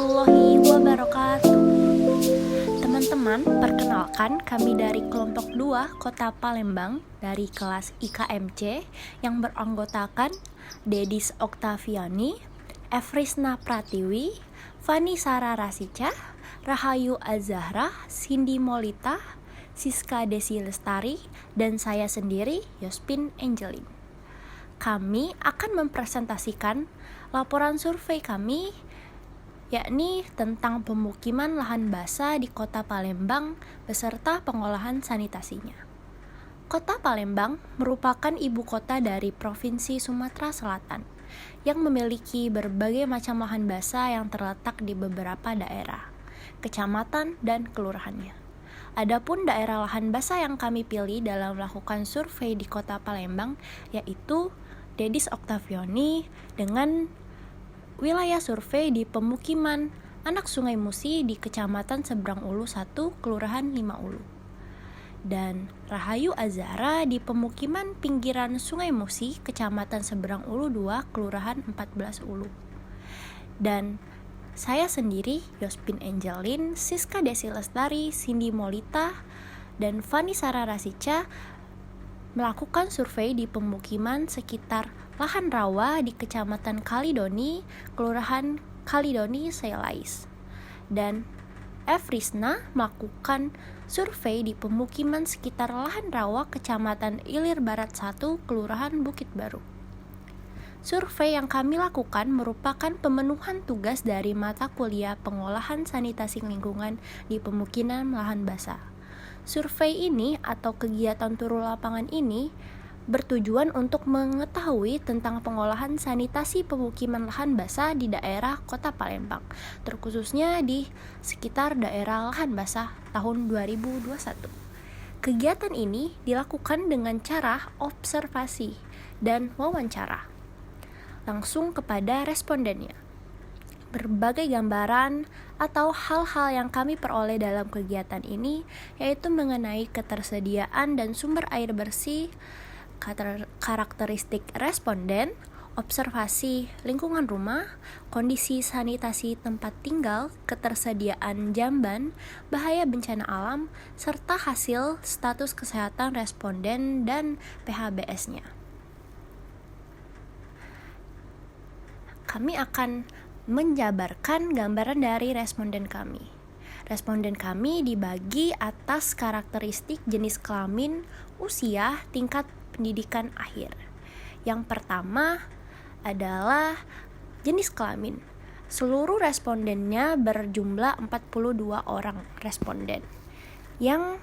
warahmatullahi wabarakatuh. Teman-teman, perkenalkan kami dari kelompok 2 Kota Palembang dari kelas IKMC yang beranggotakan Dedis Oktaviani, Efrisna Pratiwi, Fani Sara Rasica, Rahayu Azahra, Cindy Molita, Siska Desi Lestari, dan saya sendiri, Yospin Angelin. Kami akan mempresentasikan laporan survei kami, yakni tentang pemukiman lahan basah di Kota Palembang beserta pengolahan sanitasinya. Kota Palembang merupakan ibu kota dari Provinsi Sumatera Selatan yang memiliki berbagai macam lahan basah yang terletak di beberapa daerah, kecamatan, dan kelurahannya. Adapun daerah lahan basah yang kami pilih dalam melakukan survei di Kota Palembang yaitu Dedis Oktaviani dengan wilayah survei di pemukiman Anak Sungai Musi di Kecamatan Seberang Ulu 1, Kelurahan 5 Ulu. Dan Rahayu Azahra di pemukiman pinggiran Sungai Musi, Kecamatan Seberang Ulu 2, Kelurahan 14 Ulu. Dan saya sendiri, Yospin Angelin, Siska Desi Lestari, Cindy Molita, dan Fani Sara Rasica melakukan survei di pemukiman sekitar lahan rawa di Kecamatan Kalidoni, Kelurahan Kalidoni Seilais. Dan Efrisna melakukan survei di pemukiman sekitar lahan rawa Kecamatan Ilir Barat 1, Kelurahan Bukit Baru. Survei yang kami lakukan merupakan pemenuhan tugas dari mata kuliah pengolahan sanitasi lingkungan di pemukiman lahan basah. Survei ini atau kegiatan turu lapangan ini bertujuan untuk mengetahui tentang pengolahan sanitasi pemukiman lahan basah di daerah Kota Palembang, terkhususnya di sekitar daerah lahan basah tahun 2021. Kegiatan ini dilakukan dengan cara observasi dan wawancara langsung kepada respondennya. Berbagai gambaran atau hal-hal yang kami peroleh dalam kegiatan ini yaitu mengenai ketersediaan dan sumber air bersih, karakteristik responden, observasi lingkungan rumah, kondisi sanitasi tempat tinggal, ketersediaan jamban, bahaya bencana alam, serta hasil status kesehatan responden dan PHBS-nya. Kami akan menjabarkan gambaran dari responden kami. Responden kami dibagi atas karakteristik jenis kelamin, usia, tingkat pendidikan akhir. Yang pertama adalah jenis kelamin. Seluruh respondennya berjumlah 42 orang responden. Yang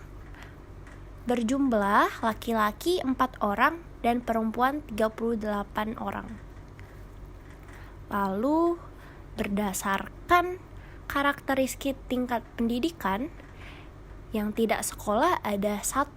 berjumlah laki-laki 4 orang dan perempuan 38 orang. Lalu berdasarkan karakteristik tingkat pendidikan, yang tidak sekolah ada 1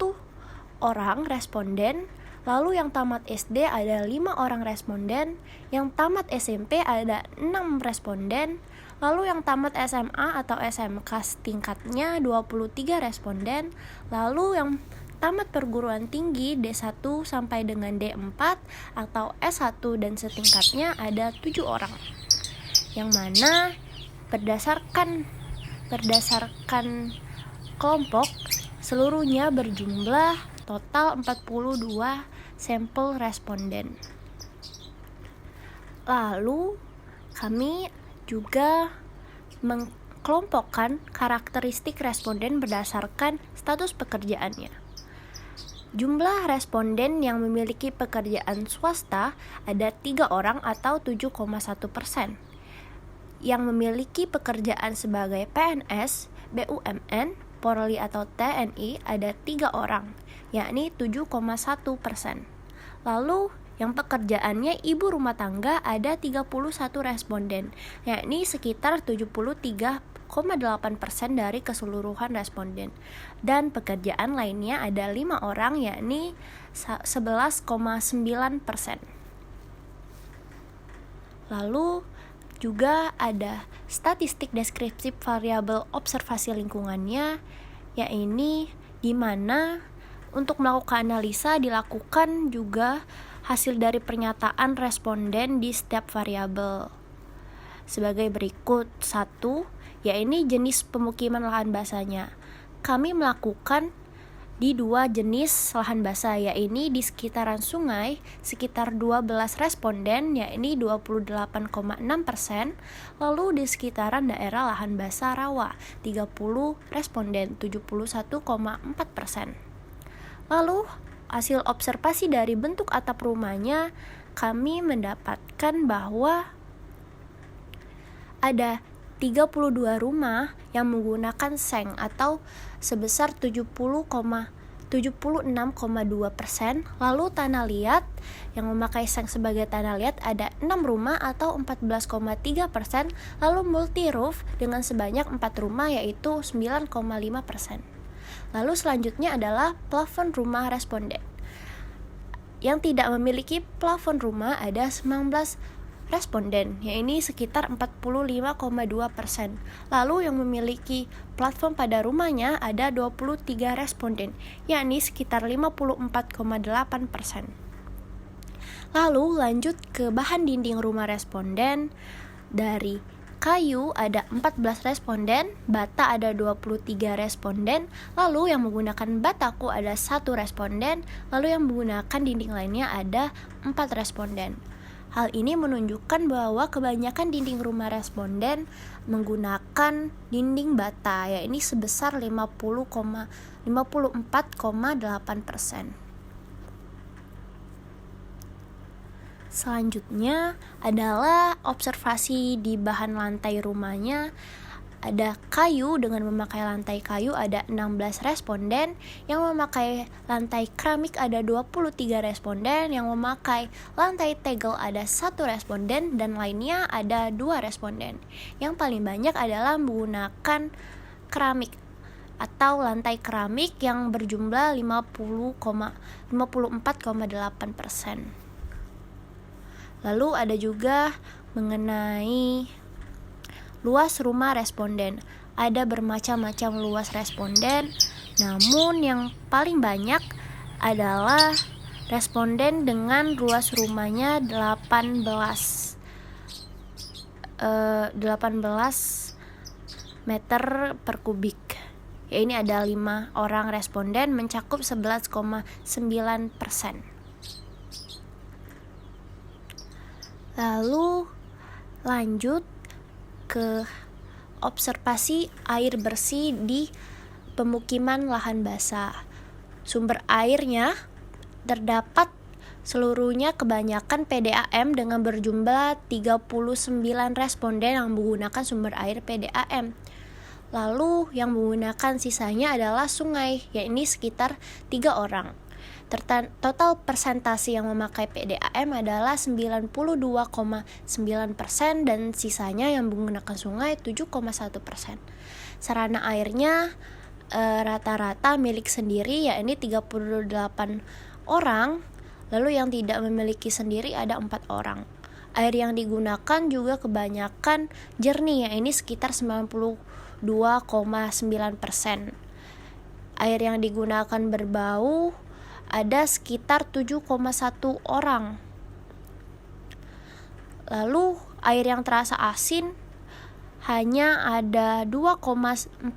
orang responden, lalu yang tamat SD ada 5 orang responden, yang tamat SMP ada 6 responden, lalu yang tamat SMA atau SMK tingkatnya 23 responden, lalu yang tamat perguruan tinggi D1 sampai dengan D4 atau S1 dan setingkatnya ada 7 orang. Yang mana berdasarkan kelompok seluruhnya berjumlah total 42 sampel responden. Lalu kami juga mengkelompokkan karakteristik responden berdasarkan status pekerjaannya. Jumlah responden yang memiliki pekerjaan swasta ada 3 orang atau 7,1%. Yang memiliki pekerjaan sebagai PNS, BUMN, Polri atau TNI ada 3 orang, yakni 7,1%. Lalu yang pekerjaannya ibu rumah tangga ada 31 responden, yakni sekitar 73,8% dari keseluruhan responden. Dan pekerjaan lainnya ada 5 orang, yakni 11,9%. Lalu juga ada statistik deskriptif variabel observasi lingkungannya, yakni di mana untuk melakukan analisa dilakukan juga hasil dari pernyataan responden di setiap variabel. sebagai berikut. 1, yaitu jenis pemukiman lahan basahnya. Kami melakukan di 2 jenis lahan basah, yaitu di sekitaran sungai sekitar 12 responden, yaitu 28,6%, lalu di sekitaran daerah lahan basah rawa 30 responden, 71,4%. Lalu hasil observasi dari bentuk atap rumahnya, kami mendapatkan bahwa ada 32 rumah yang menggunakan seng atau sebesar 76,2%. Lalu tanah liat yang memakai seng sebagai tanah liat ada 6 rumah atau 14,3%. Lalu multi roof dengan sebanyak 4 rumah yaitu 9,5%. Lalu selanjutnya adalah plafon rumah responden. Yang tidak memiliki plafon rumah ada 19 responden, yaitu sekitar 45,2%. Lalu yang memiliki platform pada rumahnya ada 23 responden, yakni sekitar 54,8%. Lalu lanjut ke bahan dinding rumah responden. Dari kayu ada 14 responden, bata ada 23 responden, lalu yang menggunakan bataku ada 1 responden, lalu yang menggunakan dinding lainnya ada 4 responden. Hal ini menunjukkan bahwa kebanyakan dinding rumah responden menggunakan dinding bata, yaitu sebesar 54,8%. Selanjutnya adalah observasi di bahan lantai rumahnya. Ada kayu dengan memakai lantai kayu ada 16 responden, yang memakai lantai keramik ada 23 responden, yang memakai lantai tegel ada 1 responden, dan lainnya ada 2 responden. Yang paling banyak adalah menggunakan keramik atau lantai keramik yang berjumlah 54,8%. Lalu ada juga mengenai luas rumah responden. Ada bermacam-macam luas responden, namun yang paling banyak adalah responden dengan luas rumahnya 18 meter per kubik. Ya, ini ada 5 orang responden mencakup 11,9%. Lalu lanjut ke observasi air bersih di pemukiman lahan basah. Sumber airnya terdapat seluruhnya kebanyakan PDAM dengan berjumlah 39 responden yang menggunakan sumber air PDAM. Lalu yang menggunakan sisanya adalah sungai, yaitu sekitar 3 orang. Total persentase yang memakai PDAM adalah 92,9% dan sisanya yang menggunakan sungai 7,1%. Sarana airnya rata-rata milik sendiri, yaitu 38 orang. Lalu yang tidak memiliki sendiri ada 4 orang. Air yang digunakan juga kebanyakan jernih, yaitu sekitar 92,9%. Air yang digunakan berbau ada sekitar 7,1 orang. Lalu air yang terasa asin hanya ada 2,4%.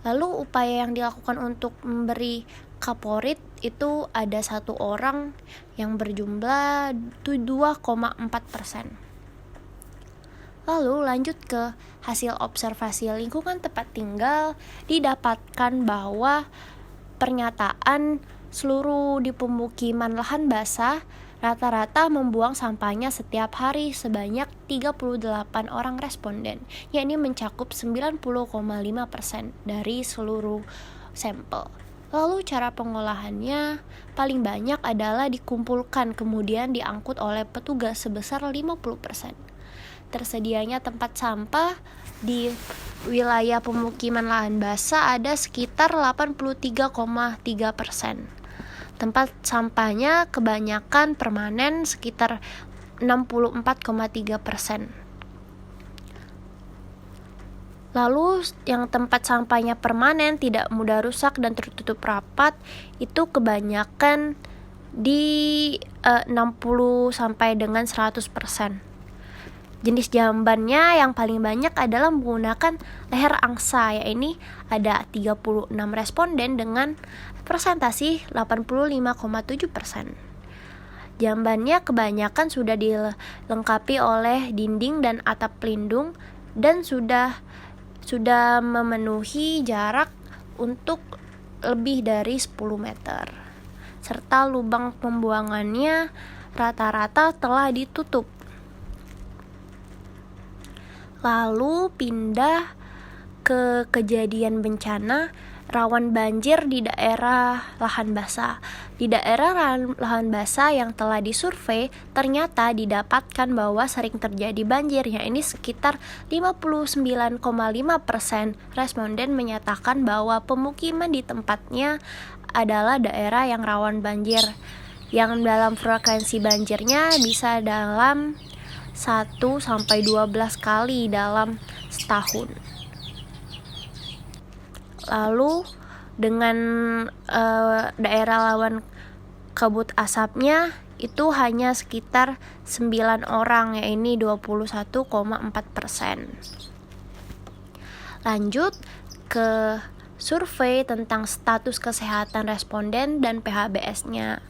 Lalu upaya yang dilakukan untuk memberi kaporit itu ada 1 orang yang berjumlah 2,4%. Lalu lanjut ke hasil observasi lingkungan tempat tinggal. Didapatkan bahwa pernyataan seluruh di pemukiman lahan basah rata-rata membuang sampahnya setiap hari sebanyak 38 orang responden, yakni mencakup 90,5% dari seluruh sampel. Lalu cara pengolahannya paling banyak adalah dikumpulkan kemudian diangkut oleh petugas sebesar 50%. Tersedianya tempat sampah di wilayah pemukiman lahan basah ada sekitar 83,3%. Tempat sampahnya kebanyakan permanen sekitar 64,3%. Lalu yang tempat sampahnya permanen tidak mudah rusak dan tertutup rapat itu kebanyakan di 60 sampai dengan 100%. Jenis jambannya yang paling banyak adalah menggunakan leher angsa, yaitu ada 36 responden dengan presentasi 85,7%. Jambannya kebanyakan sudah dilengkapi oleh dinding dan atap pelindung dan sudah memenuhi jarak untuk lebih dari 10 meter. Serta lubang pembuangannya rata-rata telah ditutup. Lalu pindah ke kejadian bencana rawan banjir di daerah lahan basah. Di daerah lahan basah yang telah disurvei, ternyata didapatkan bahwa sering terjadi banjir, yaitu sekitar 59,5% responden menyatakan bahwa pemukiman di tempatnya adalah daerah yang rawan banjir, yang dalam frekuensi banjirnya bisa dalam 1-12 kali dalam setahun. Lalu dengan daerah rawan kabut asapnya itu hanya sekitar 9 orang, yaitu 21,4%. Lanjut ke survei tentang status kesehatan responden dan PHBS-nya.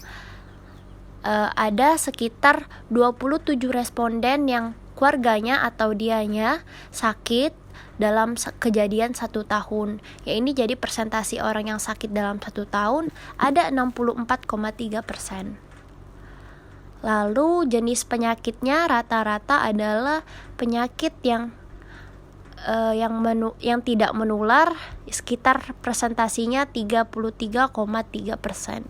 Ada sekitar 27 responden yang keluarganya atau dianya sakit dalam kejadian 1 tahun. Ya, ini jadi persentasi orang yang sakit dalam 1 tahun ada 64,3%. Lalu jenis penyakitnya rata-rata adalah penyakit yang tidak menular, sekitar presentasinya 33,3%.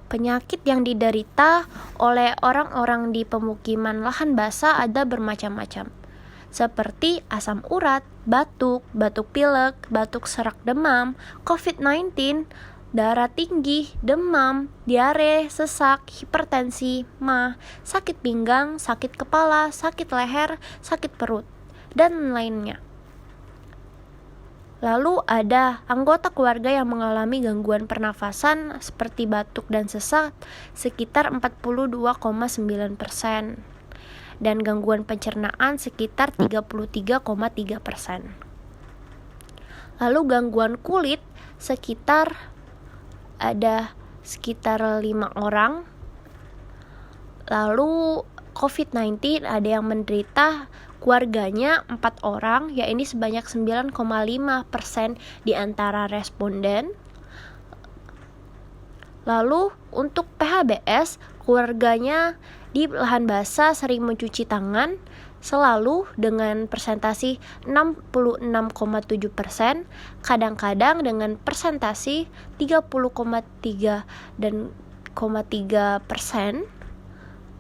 Penyakit yang diderita oleh orang-orang di pemukiman lahan basah ada bermacam-macam, seperti asam urat, batuk pilek, batuk serak demam, COVID-19, darah tinggi, demam, diare, sesak, hipertensi, MAH, sakit pinggang, sakit kepala, sakit leher, sakit perut, dan lainnya. Lalu ada anggota keluarga yang mengalami gangguan pernafasan seperti batuk dan sesak sekitar 42,9%. Dan gangguan pencernaan sekitar 33,3%. Lalu gangguan kulit ada sekitar 5 orang. Lalu COVID-19 ada yang menderita keluarganya 4 orang, yaitu sebanyak 9,5% di antara responden. Lalu untuk PHBS, keluarganya di lahan basah sering mencuci tangan selalu dengan presentasi 66,7%, kadang-kadang dengan presentasi 30,3 dan 0,3%.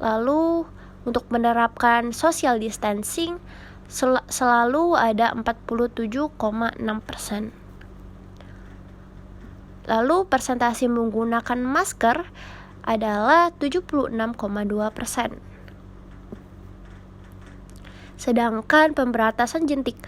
Lalu untuk menerapkan social distancing selalu ada 47,6%. Lalu persentase menggunakan masker adalah 76,2%. Sedangkan pemberantasan jentik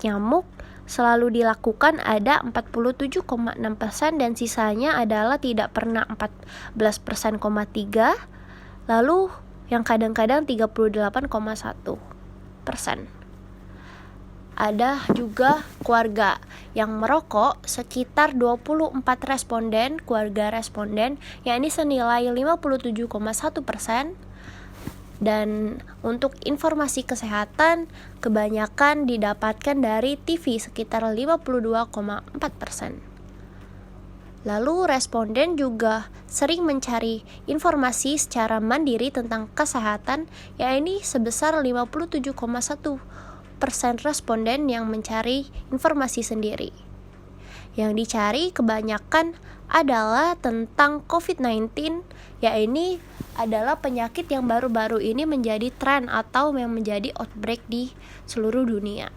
nyamuk selalu dilakukan ada 47,6% dan sisanya adalah tidak pernah 14,3%. Lalu yang kadang-kadang 38,1%. Ada juga keluarga yang merokok sekitar 24 keluarga responden, yakni senilai 57,1%. Dan untuk informasi kesehatan kebanyakan didapatkan dari TV sekitar 52,4%. Lalu responden juga sering mencari informasi secara mandiri tentang kesehatan, yaitu sebesar 57,1% responden yang mencari informasi sendiri. Yang dicari kebanyakan adalah tentang COVID-19, yaitu adalah penyakit yang baru-baru ini menjadi tren atau yang menjadi outbreak di seluruh dunia.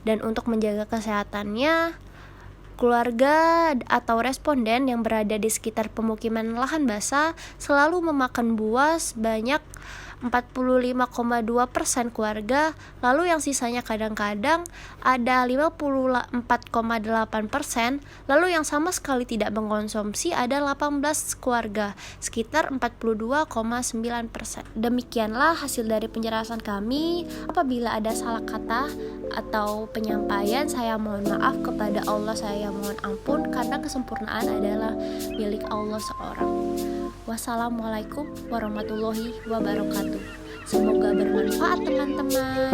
Dan untuk menjaga kesehatannya, keluarga atau responden yang berada di sekitar pemukiman lahan basah selalu memakan buah sebanyak 45,2% keluarga, lalu yang sisanya kadang-kadang ada 54,8%, lalu yang sama sekali tidak mengkonsumsi ada 18 keluarga, sekitar 42,9%. Demikianlah hasil dari penjelasan kami. Apabila ada salah kata atau penyampaian, saya mohon maaf kepada Allah, saya mohon ampun karena kesempurnaan adalah milik Allah seorang. Wassalamualaikum warahmatullahi wabarakatuh. Semoga bermanfaat teman-teman.